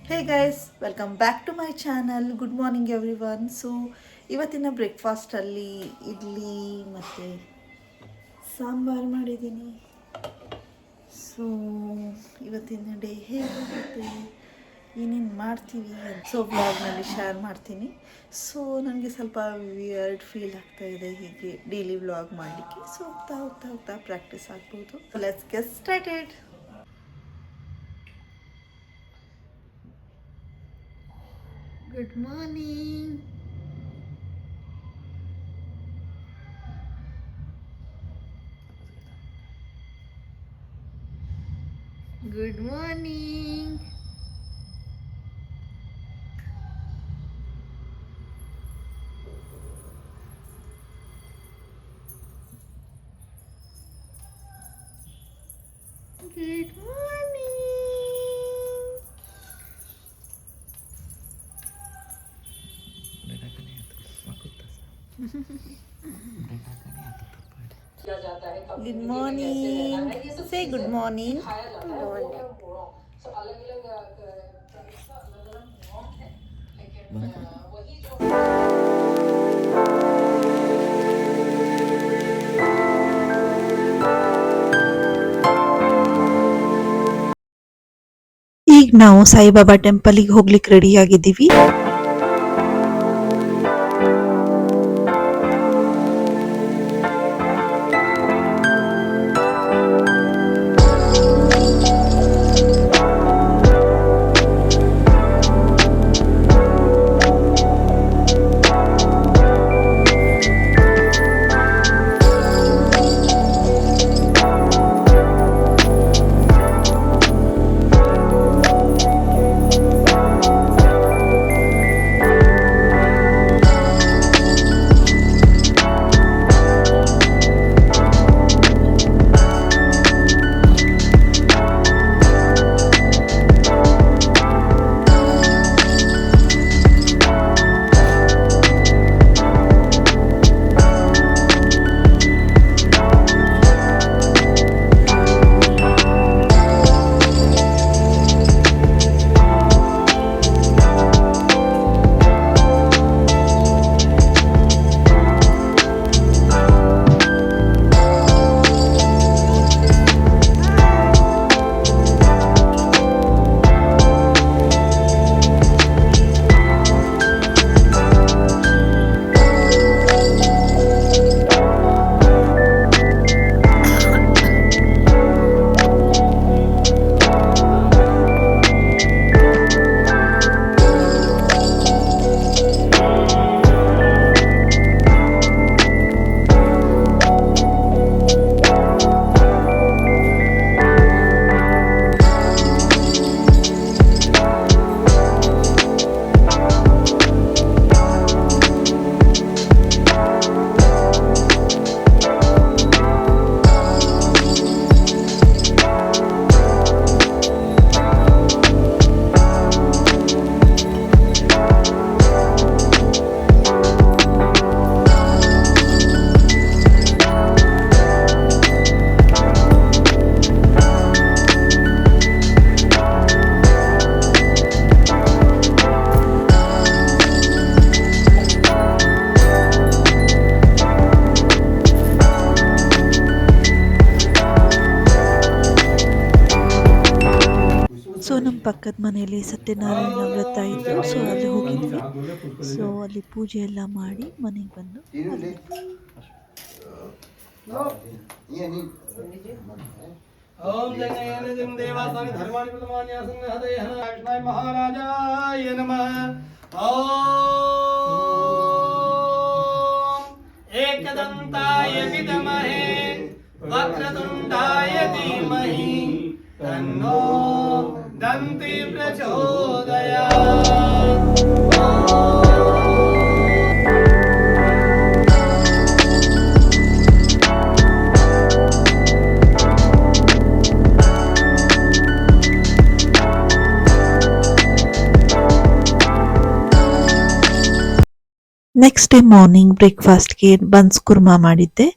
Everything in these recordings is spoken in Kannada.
Hey guys, welcome back to my channel. Good morning everyone. So ಇವತ್ತಿನ ಬ್ರೇಕ್ಫಾಸ್ಟಲ್ಲಿ ಇಡ್ಲಿ ಮತ್ತು ಸಾಂಬಾರು ಮಾಡಿದ್ದೀನಿ. ಸೊ ಇವತ್ತಿನ ಡೇ ಹೇಗಿರುತ್ತೆ, ಏನೇನು ಮಾಡ್ತೀವಿ ಸೊ ವ್ಲಾಗ್ನಲ್ಲಿ ಶೇರ್ ಮಾಡ್ತೀನಿ. ಸೊ ನನಗೆ ಸ್ವಲ್ಪ ವಿಯರ್ಡ್ ಫೀಲ್ ಆಗ್ತಾ ಇದೆ ಹೀಗೆ ಡೈಲಿ ವ್ಲಾಗ್ ಮಾಡಲಿಕ್ಕೆ. ಸೊ ಹೋಗ್ತಾ ಹೋಗ್ತಾ ಹೋಗ್ತಾ ಪ್ರಾಕ್ಟೀಸ್ ಆಗ್ಬೋದು. Let's get started. Good morning. Good morning. Good morning. Good morning. Say good morning. ಈಗ ನಾವು ಸಾಯಿಬಾಬಾ ಟೆಂಪಲ್ಗೆ ಹೋಗ್ಲಿಕ್ಕೆ ರೆಡಿ ಆಗಿದ್ದೀವಿ. ಸೊ ನಮ್ಮ ಪಕ್ಕದ ಮನೆಯಲ್ಲಿ ಸತ್ಯನಾರಾಯಣ ವ್ರತ ಇತ್ತು. ಸೊ ಅಲ್ಲಿ ಹೋಗಿದ್ವಿ. ಸೊ ಅಲ್ಲಿ ಪೂಜೆ ಎಲ್ಲ ಮಾಡಿ ಮನೆಗೆ ಬಂದು ಓಂ ಜಗನೇನ ದೇವಾಸಾನಿ ಧರ್ಮಾಣಿ ಪ್ರಥಮಾನ್ಯಾಸನ ಹದಯಃ ಕೃಷ್ಣಾಯ ಮಹಾರಾಜಾಯ ನಮಃ. ಓಂ ಏಕದಂತಾಯ ವಿದ್ಮಹೇ ವಕ್ರತುಂಡಾಯ ಧೀಮಹಿ ತನ್ನೋ ದಂತಿ ಪ್ರಚೋದಯಾತ್. ನೆಕ್ಸ್ಟ್ ಡೇ ಮಾರ್ನಿಂಗ್ ಬ್ರೇಕ್ಫಾಸ್ಟ್ಗೆ ಬನ್ಸ್ ಕುರ್ಮಾ ಮಾಡಿದ್ದೆ.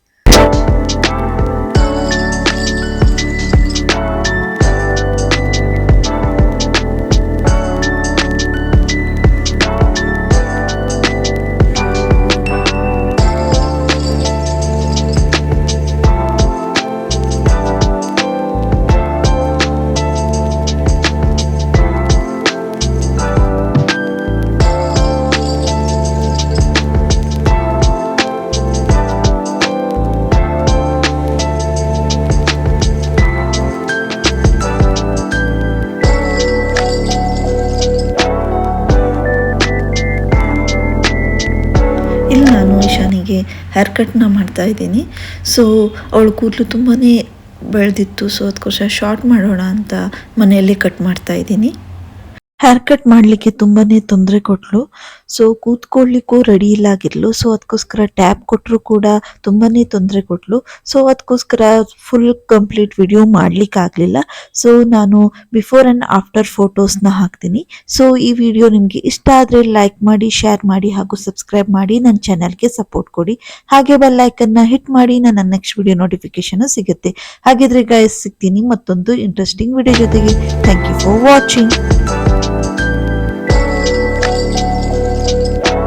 ಹೇರ್ ಕಟ್ನ ಮಾಡ್ತಾ ಇದ್ದೀನಿ. ಸೊ ಅವಳ ಕೂದಲು ತುಂಬಾ ಬೆಳೆದಿತ್ತು. ಸೊ ಅದಕ್ಕೋಸ್ಕರ ಶಾರ್ಟ್ ಮಾಡೋಣ ಅಂತ ಮನೆಯಲ್ಲೇ ಕಟ್ ಮಾಡ್ತಾ ಇದ್ದೀನಿ. ಹೇರ್ ಕಟ್ ಮಾಡಲಿಕ್ಕೆ ತುಂಬಾ ತೊಂದರೆ ಕೊಟ್ಟಳು. ಸೊ ಕೂತ್ಕೊಳ್ಳಿಕ್ಕೂ ರೆಡಿ ಇಲ್ಲ ಆಗಿರ್ಲು. ಸೊ ಅದಕ್ಕೋಸ್ಕರ ಟ್ಯಾಪ್ ಕೊಟ್ಟರು ಕೂಡ ತುಂಬಾ ತೊಂದರೆ ಕೊಟ್ಟಳು. ಸೊ ಅದಕ್ಕೋಸ್ಕರ ಫುಲ್ ಕಂಪ್ಲೀಟ್ ವಿಡಿಯೋ ಮಾಡಲಿಕ್ಕಾಗಲಿಲ್ಲ. ಸೊ ನಾನು ಬಿಫೋರ್ ಆ್ಯಂಡ್ ಆಫ್ಟರ್ ಫೋಟೋಸ್ನ ಹಾಕ್ತೀನಿ. ಸೊ ಈ ವಿಡಿಯೋ ನಿಮಗೆ ಇಷ್ಟ ಆದರೆ ಲೈಕ್ ಮಾಡಿ, ಶೇರ್ ಮಾಡಿ ಹಾಗೂ ಸಬ್ಸ್ಕ್ರೈಬ್ ಮಾಡಿ ನನ್ನ ಚಾನಲ್ಗೆ ಸಪೋರ್ಟ್ ಕೊಡಿ. ಹಾಗೆ ಬೆಲ್ ಐಕನ್ನ ಹಿಟ್ ಮಾಡಿ, ನನ್ನ ನೆಕ್ಸ್ಟ್ ವಿಡಿಯೋ ನೋಟಿಫಿಕೇಶನ್ ಸಿಗುತ್ತೆ. ಹಾಗಿದ್ರೆ ಗೈಸ್, ಸಿಗ್ತೀನಿ ಮತ್ತೊಂದು ಇಂಟ್ರೆಸ್ಟಿಂಗ್ ವಿಡಿಯೋ ಜೊತೆಗೆ. Thank you for watching.